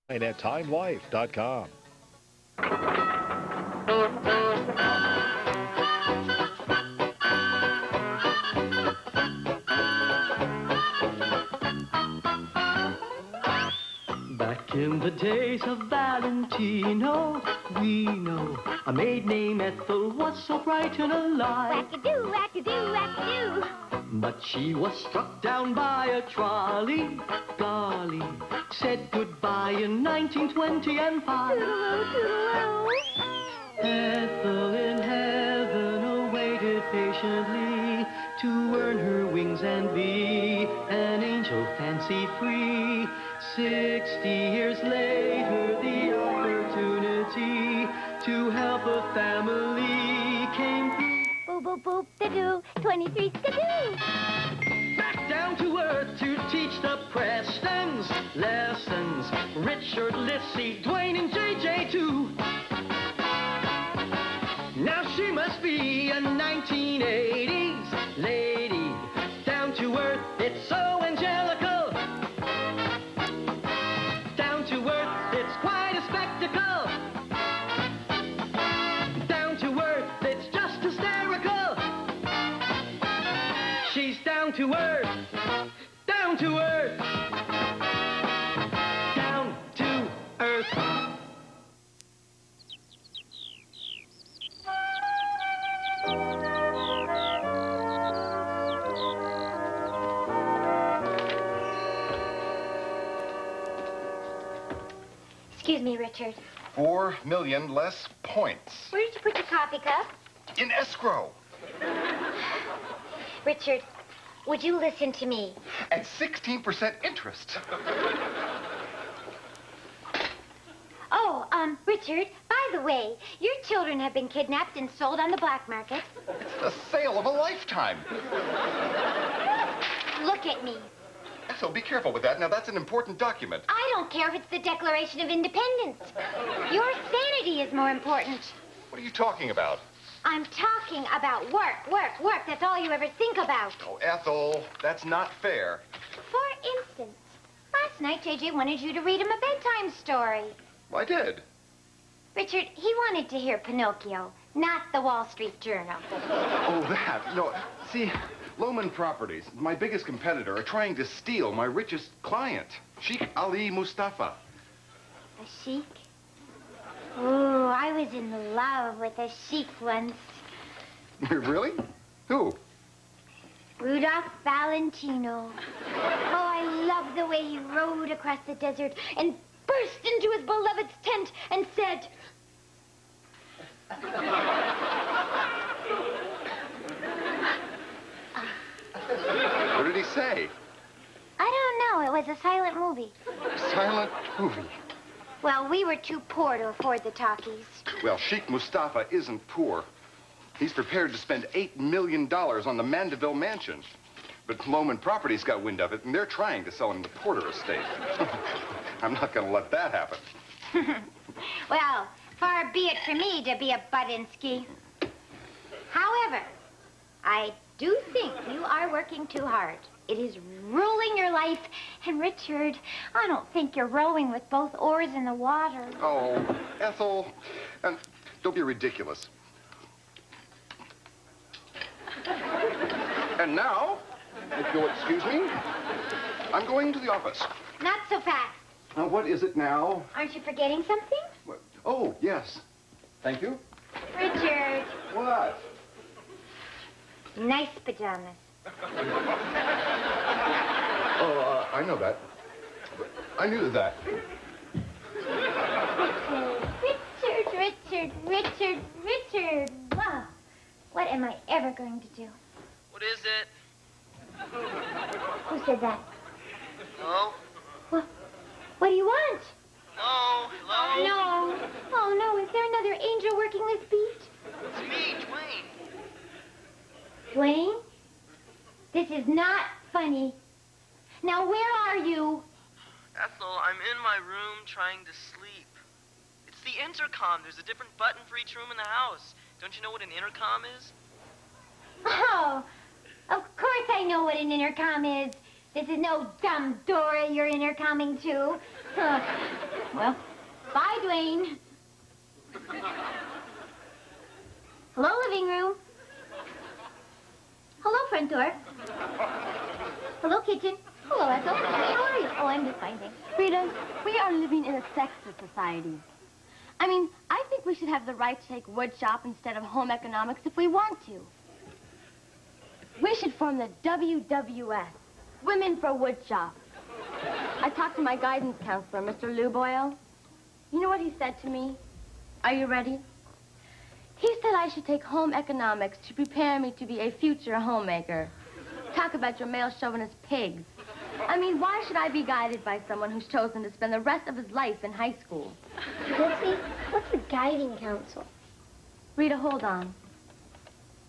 And at timelife.com. Back in the days of Valentino, we know a maid named Ethel was so bright and alive. Wackadoo, wackadoo, wackadoo. But she was struck down by a trolley. Golly, said goodbye in 1925. Toodaloo, toodaloo. Ethel in heaven awaited patiently to earn her wings and be an angel fancy-free. 60 years later, the opportunity to help a family came through. Boop, boop, boop, da-doo, 23 skadoo. Back down to earth to teach the Prestons lessons. Richard, Lissy, Dwayne, and JJ too. Now she must be a 1980s lady. Down to earth, it's so angelical. Down to earth, it's quite a spectacle. Down to earth, it's just hysterical. She's down to earth. Down to earth. Down to earth. Excuse me, Richard. 4 million less points. Where did you put your coffee cup? In escrow. Richard, would you listen to me? At 16% interest. Oh, Richard, by the way, your children have been kidnapped and sold on the black market. It's the sale of a lifetime. Look at me. So be careful with that. Now, that's an important document. I don't care if it's the Declaration of Independence. Your sanity is more important. What are you talking about? I'm talking about work, work, work. That's all you ever think about. Oh, Ethel, that's not fair. For instance, last night JJ wanted you to read him a bedtime story. Well, I did. Richard, he wanted to hear Pinocchio, not the Wall Street Journal. Oh, that. No, see, Lohman Properties, my biggest competitor, are trying to steal my richest client, Sheikh Ali Mustafa. A sheik? Oh, I was in love with a sheik once. Really? Who? Rudolph Valentino. Oh, I loved the way he rode across the desert and burst into his beloved's tent and said... What did he say? I don't know. It was a silent movie. Silent movie. Well, we were too poor to afford the talkies. Well, Sheikh Mustafa isn't poor. He's prepared to spend $8 million on the Mandeville mansion. But Lohman Properties got wind of it, and they're trying to sell him the Porter estate. I'm not going to let that happen. Well, far be it for me to be a Budinsky. However, I do think you are working too hard. It is ruling your life. And Richard, I don't think you're rowing with both oars in the water. Oh, Ethel, don't be ridiculous. And now, if you'll excuse me, I'm going to the office. Not so fast. Now, what is it now? Aren't you forgetting something? What? Oh, yes. Thank you. Richard. What? Nice pajamas. Oh, I know that. I knew that. Richard. Wow. What am I ever going to do? What is it? Who said that? Hello? What do you want? Hello? Hello? No. Oh, no. Is there another angel working this beat? It's me, Dwayne. Dwayne? This is not funny. Now, where are you? Ethel, I'm in my room trying to sleep. It's the intercom. There's a different button for each room in the house. Don't you know what an intercom is? Oh, of course I know what an intercom is. This is no dumb Dora you're intercoming to. Well, bye, Dwayne. Hello, living room. Hello, front door. Hello, kitchen. Hello, Ethel. How are you? Oh, I'm just fine, thanks. Rita, we are living in a sexist society. I mean, I think we should have the right to take wood shop instead of home economics if we want to. We should form the WWS, Women for Wood Shop. I talked to my guidance counselor, Mr. Lou Boyle. You know what he said to me? Are you ready? He said I should take home economics to prepare me to be a future homemaker. Talk about your male chauvinist pigs. I mean, why should I be guided by someone who's chosen to spend the rest of his life in high school? Lissy, what's a guiding council? Rita, hold on.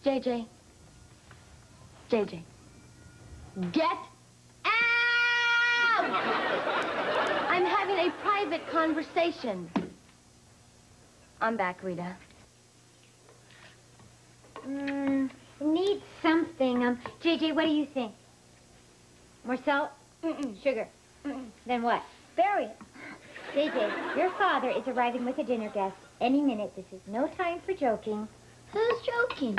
JJ. JJ. Get out! I'm having a private conversation. I'm back, Rita. Need something. JJ, what do you think? More salt? Sugar? Then what? Bury it. JJ, your father is arriving with a dinner guest any minute. This is no time for joking. Who's joking?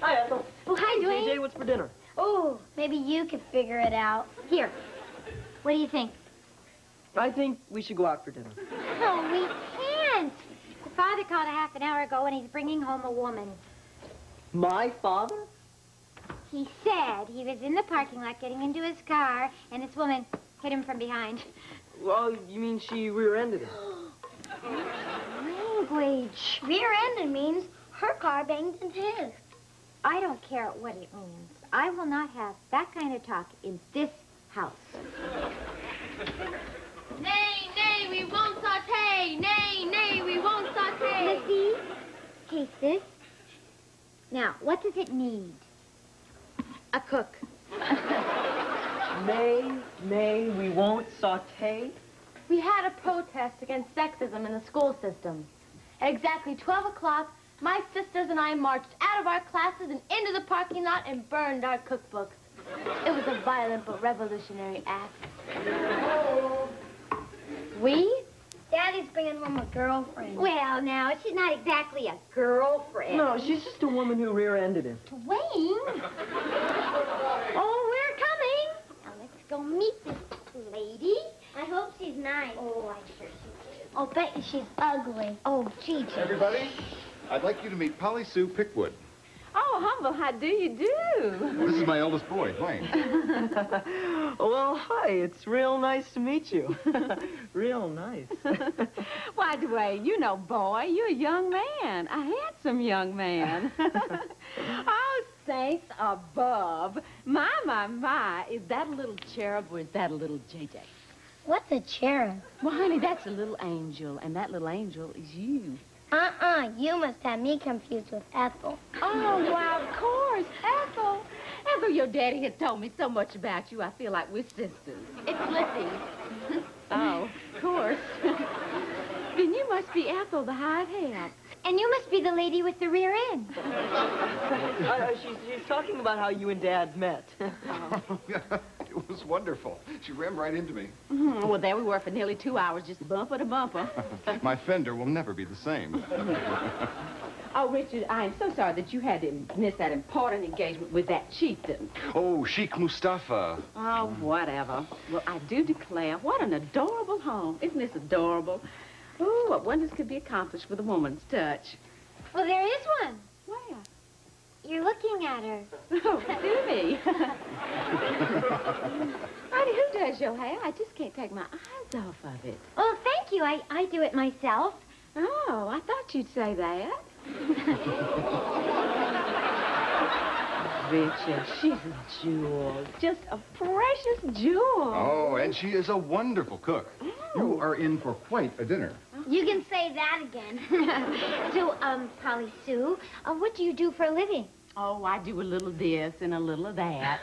Hi, Ethel. Oh, hi, Dwayne. JJ, what's for dinner? Oh, maybe you could figure it out. Here. What do you think? I think we should go out for dinner. No, we can't. The father called a half an hour ago and he's bringing home a woman. My father? He said he was in the parking lot getting into his car and this woman hit him from behind. Well, you mean she rear-ended him? Language. Rear-ended means her car banged into his. I don't care what it means. I will not have that kind of talk in this house. Nay, nay, we won't saute. Nay, nay, we won't saute. Lissy, taste this. Now, what does it need? A cook. Nay, we won't saute. We had a protest against sexism in the school system. At exactly 12 o'clock, my sisters and I marched out of our classes and into the parking lot and burned our cookbooks. It was a violent but revolutionary act. We? Daddy's bringing home a girlfriend. Well, now, she's not exactly a girlfriend. No, she's just a woman who rear-ended him. Dwayne? Oh, we're coming. Now, let's go meet this lady. I hope she's nice. Oh, I'm sure she is. Oh, bet you she's ugly. Oh, gee. Everybody, I'd like you to meet Polly Sue Pickwood. Oh, Humble, how do you do? This is my eldest boy, Dwayne. Well, hi, it's real nice to meet you. Real nice. Why, Dwayne, you know, boy, you're a young man, a handsome young man. Oh, saints above. My, is that a little cherub or is that a little JJ? What's a cherub? Well, honey, that's a little angel, and that little angel is you. You must have me confused with Ethel. Oh, why, of course, Ethel. Ethel, your daddy has told me so much about you, I feel like we're sisters. It's Lissy. Oh, of course. Then you must be Ethel, the hired help. And you must be the lady with the rear end. She's talking about how you and Dad met. It was wonderful. She rammed right into me. Well, there we were for nearly 2 hours, just bumper to bumper. My fender will never be the same. Oh, Richard, I am so sorry that you had to miss that important engagement with that chieftain. Oh, Sheikh Mustafa. Oh, whatever. Well, I do declare, what an adorable home. Isn't this adorable? Ooh, what wonders could be accomplished with a woman's touch. Well, there is one. Where? You're looking at her. Oh, do me. Honey, who does your hair? I just can't take my eyes off of it. Oh, thank you. I do it myself. Oh, I thought you'd say that. Richard, she's a jewel. Just a precious jewel. Oh, and she is a wonderful cook. You are in for quite a dinner. You can say that again. So, Polly Sue, what do you do for a living? Oh, I do a little this and a little of that.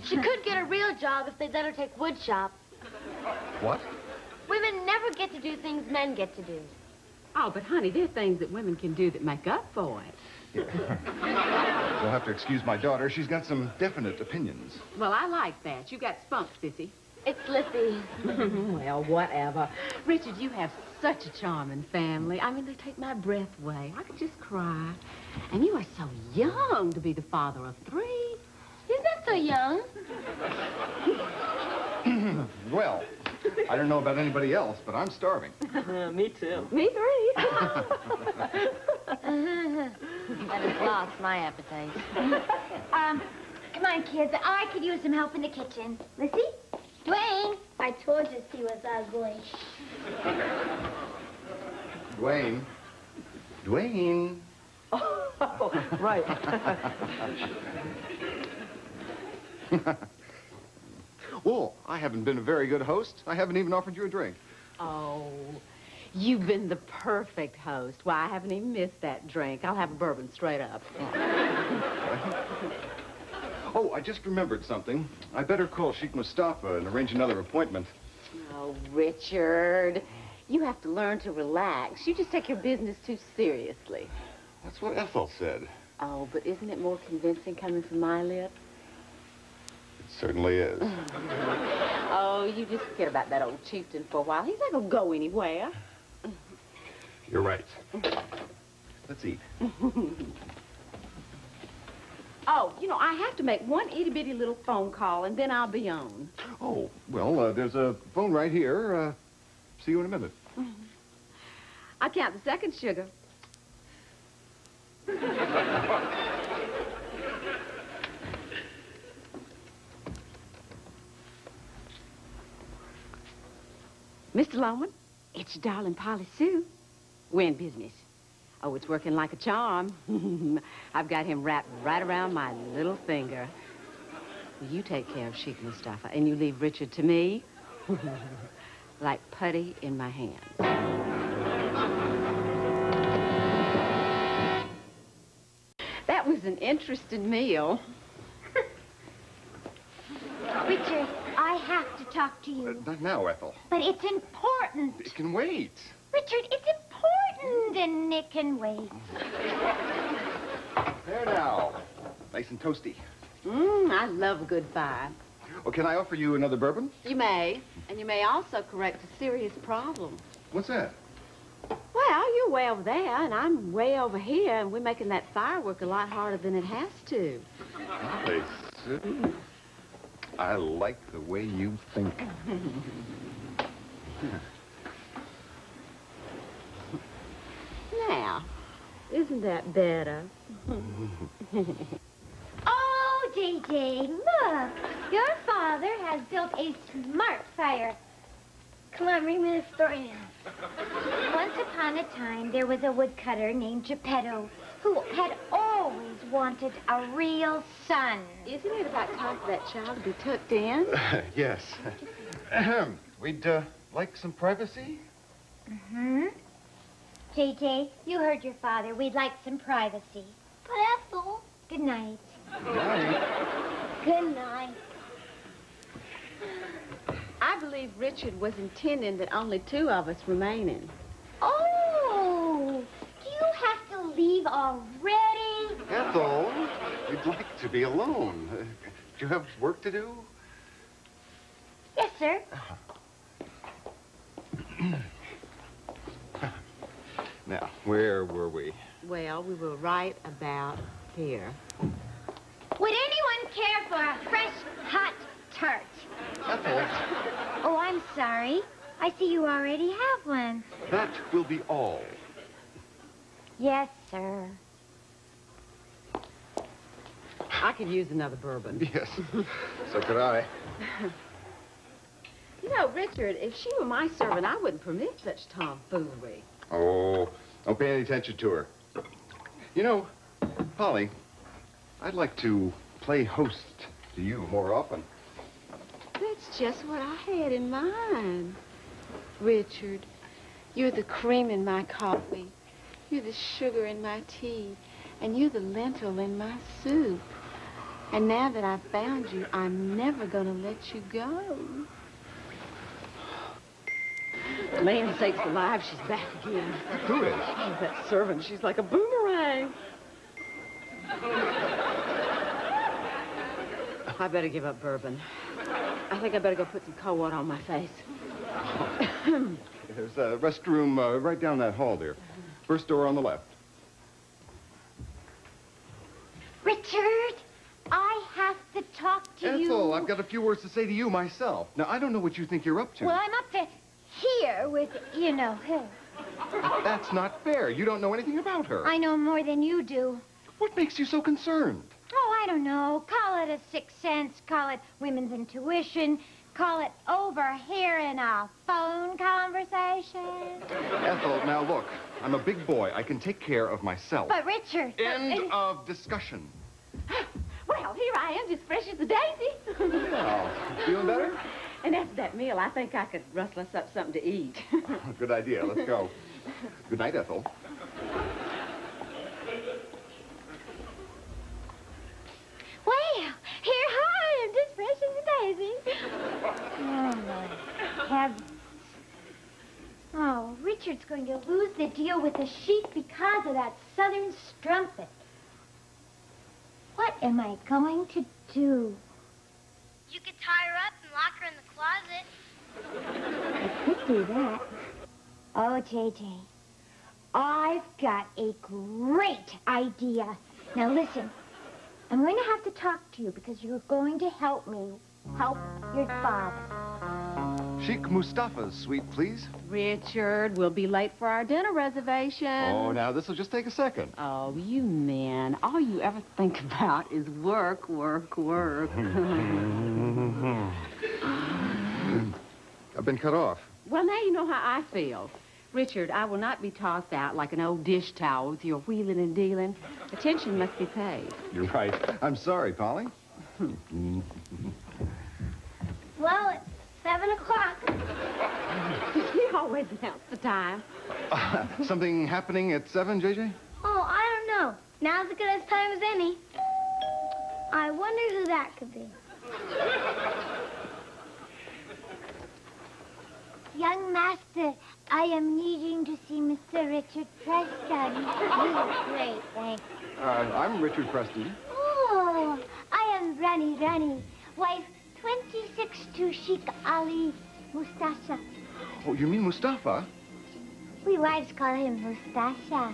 She could get a real job if they'd let her take wood shop. What? Women never get to do things men get to do. Oh, but honey, there are things that women can do that make up for it. You'll have to excuse my daughter. She's got some definite opinions. Well, I like that. You got spunk, Sissy. It's Lissy. Well, whatever. Richard, you have such a charming family. I mean, they take my breath away. I could just cry. And you are so young to be the father of 3. He's not so young. Well, I don't know about anybody else, but I'm starving. Me too. Me 3. That has lost my appetite. Come on, kids. I could use some help in the kitchen. Lissy? Dwayne? I told you she was ugly. Dwayne. Dwayne. Oh, right. Well, I haven't been a very good host. I haven't even offered you a drink. Oh, you've been the perfect host. Why, I haven't even missed that drink. I'll have a bourbon straight up. Oh, I just remembered something. I better call Sheikh Mustafa and arrange another appointment. Oh, Richard, you have to learn to relax. You just take your business too seriously. That's what Ethel said. Oh, but isn't it more convincing coming from my lips? It certainly is. Oh, you just forget about that old chieftain for a while. He's not gonna go anywhere. You're right. Let's eat. Oh, you know, I have to make one itty-bitty little phone call, and then I'll be on. Oh, well, there's a phone right here. See you in a minute. I'll count the seconds, sugar. Mr. Loman, it's your darling Polly Sue. We're in business. Oh, it's working like a charm. I've got him wrapped right around my little finger. You take care of Sheikh Mustafa, and you leave Richard to me, like putty in my hands. That was an interesting meal. Richard, I have to talk to you. Not now, Ethel. But it's important. It can wait. Richard, it's important, and it can wait. There now. Nice and toasty. I love a good fire. Oh, can I offer you another bourbon? You may, and you may also correct a serious problem. What's that? Well, you're way over there, and I'm way over here, and we're making that firework a lot harder than it has to. Hey, Sue. I like the way you think. Now, isn't that better? Oh, JJ, look. Your father has built a smart fire. Come on, read me the story now. Once upon a time, there was a woodcutter named Geppetto who had always wanted a real son. Isn't it about time for that child to be tucked in? Yes. We'd like some privacy. Mm-hmm. JJ, you heard your father. We'd like some privacy. But Ethel. Good night. Right. Good night. I believe Richard was intending that only 2 of us remaining. Oh, do you have to leave already? Ethel, we'd like to be alone. Do you have work to do? Yes, sir. Now, where were we? Well, we were right about here. Would anyone care for a fresh, hot tart? Ethel, Oh, I'm sorry. I see you already have one. that will be all. Yes, sir. I could use another bourbon. Yes, so could I. You know, Richard, if she were my servant, I wouldn't permit such tomfoolery. Oh, don't pay any attention to her. You know, Polly, I'd like to play host to you more often. That's just what I had in mind. Richard, you're the cream in my coffee. You're the sugar in my tea. And you're the lentil in my soup. And now that I've found you, I'm never going to let you go. Land sakes alive, she's back again. Who is? Oh, that servant, she's like a boomerang. I better give up bourbon. I think I better go put some cold water on my face. There's a restroom right down that hall there. First door on the left. Richard, I have to talk to you. Ethel, I've got a few words to say to you myself. Now, I don't know what you think you're up to. Well, I'm up to here with, you know, her. That's not fair. You don't know anything about her. I know more than you do. What makes you so concerned? Oh, I don't know. Call it a sixth sense. Call it women's intuition. Call it overhearing a phone conversation. Ethel, now look. I'm a big boy. I can take care of myself. But, Richard... End of discussion. Well, here I am, just fresh as a daisy. Oh, feeling better? And after that meal, I think I could rustle us up something to eat. Good idea. Let's go. Good night, Ethel. Well, here I am, just fresh as a daisy. Oh, my heavens. Oh, Richard's going to lose the deal with the sheik because of that southern strumpet. What am I going to do? You could tie her up and lock her in the closet. I could do that. Oh, JJ, I've got a great idea. Now, listen. I'm going to have to talk to you because you're going to help me help your father. Sheikh Mustafa's suite, please. Richard, we'll be late for our dinner reservation. Oh, now, this'll just take a second. Oh, you men, all you ever think about is work, work, work. I've been cut off. Well, now you know how I feel. Richard, I will not be tossed out like an old dish towel with your wheeling and dealing. Attention must be paid. You're right. I'm sorry, Polly. Well, it's 7 o'clock. You always announce the time. Something happening at 7, JJ? Oh, I don't know. Now's as good a time as any. I wonder who that could be. Young master, I am needing to see Mr. Richard Preston. Great, thanks. I'm Richard Preston. Oh, I am Rani, wife 26 to Sheikh Ali Mustafa. Oh, you mean Mustafa? We wives call him Mustafa.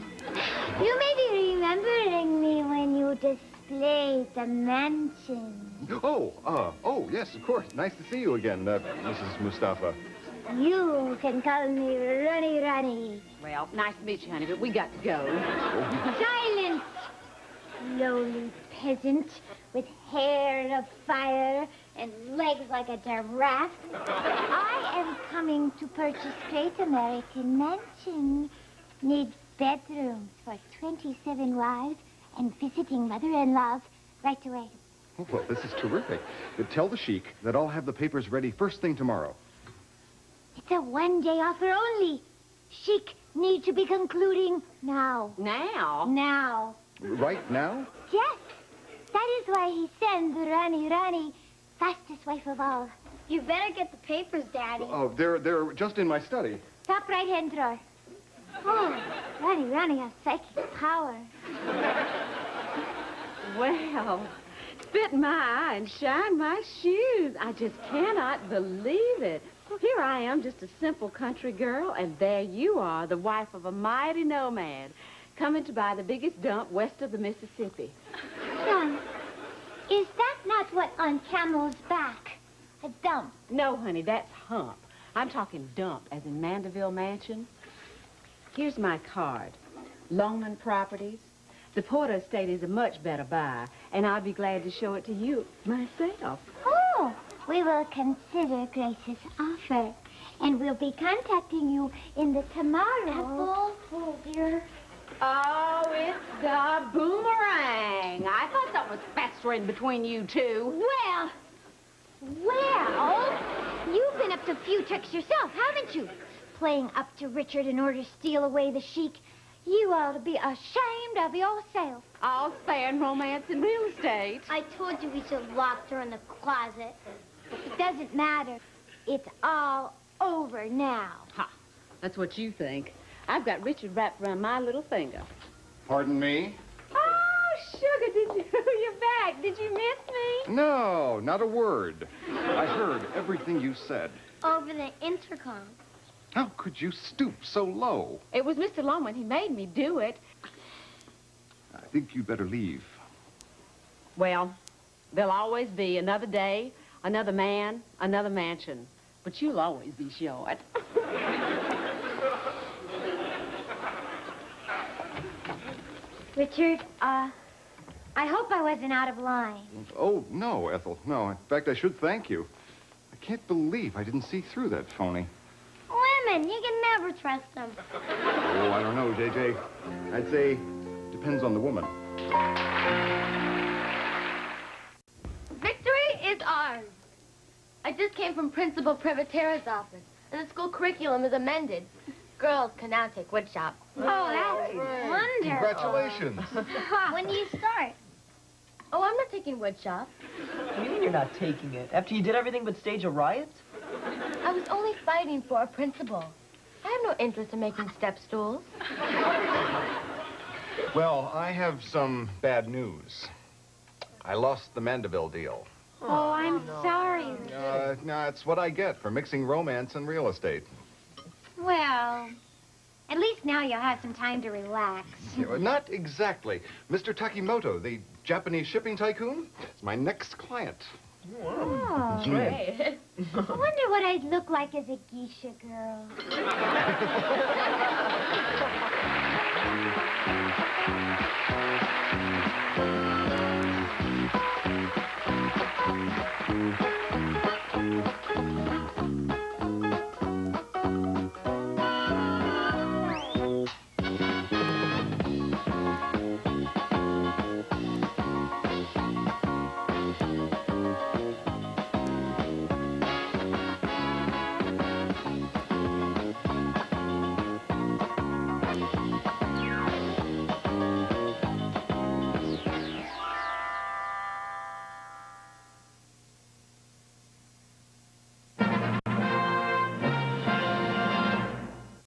You may be remembering me when you displayed the mansion. Oh, yes, of course. Nice to see you again, Mrs. Mustafa. You can call me Rani. Well, nice to meet you, honey, but we got to go. Silence, lowly peasant with hair of fire and legs like a giraffe. I am coming to purchase Great American Mansion. Need bedrooms for 27 wives and visiting mother-in-laws right away. Oh, well, this is terrific. Tell the Sheik that I'll have the papers ready first thing tomorrow. It's a one-day offer only. Sheik needs to be concluding now. Now? Now. Right now? Yes. That is why he sends Rani, fastest wife of all. You better get the papers, Daddy. Oh, they're just in my study. Top right-hand drawer. Oh, Rani has psychic power. Well, spit my eye and shine my shoes. I just cannot believe it. Here I am, just a simple country girl, and there you are, the wife of a mighty nomad, coming to buy the biggest dump west of the Mississippi. Son, is that not what on camel's back? A dump? No, honey, that's hump. I'm talking dump, as in Mandeville Mansion. Here's my card. Longman Properties. The Porter estate is a much better buy, and I'll be glad to show it to you myself. Oh, we will consider Grace's offer, and we'll be contacting you in the tomorrow. Ethel? Oh, dear. Oh, it's the boomerang. I thought something was festering between you two. Well, you've been up to a few tricks yourself, haven't you? Playing up to Richard in order to steal away the Sheik. You ought to be ashamed of yourself. All fair in romance and real estate. I told you we should have locked her in the closet. It doesn't matter. It's all over now. Ha, that's what you think. I've got Richard wrapped around my little finger. Pardon me? Oh, sugar, did you... You're back. Did you miss me? No, not a word. I heard everything you said. Over the intercom. How could you stoop so low? It was Mr. Loman. He made me do it. I think you'd better leave. Well, there'll always be another day, another man, another mansion. But you'll always be short. Richard, I hope I wasn't out of line. Oh, no, Ethel. No, in fact, I should thank you. I can't believe I didn't see through that phony. Women, you can never trust them. Oh, I don't know, J.J. I'd say depends on the woman. Victory is ours. I just came from Principal Privatera's office, and the school curriculum is amended. Girls can now take woodshop. Oh, that's wonderful. Congratulations. When do you start? Oh, I'm not taking woodshop. What do you mean you're not taking it? After you did everything but stage a riot? I was only fighting for a principal. I have no interest in making step stools. Well, I have some bad news. I lost the Mandeville deal. Oh, I'm sorry. No, it's what I get for mixing romance and real estate. Well, at least now you'll have some time to relax. Yeah, not exactly. Mr. Takimoto, the Japanese shipping tycoon, is my next client. Oh. Great. I wonder what I'd look like as a geisha girl.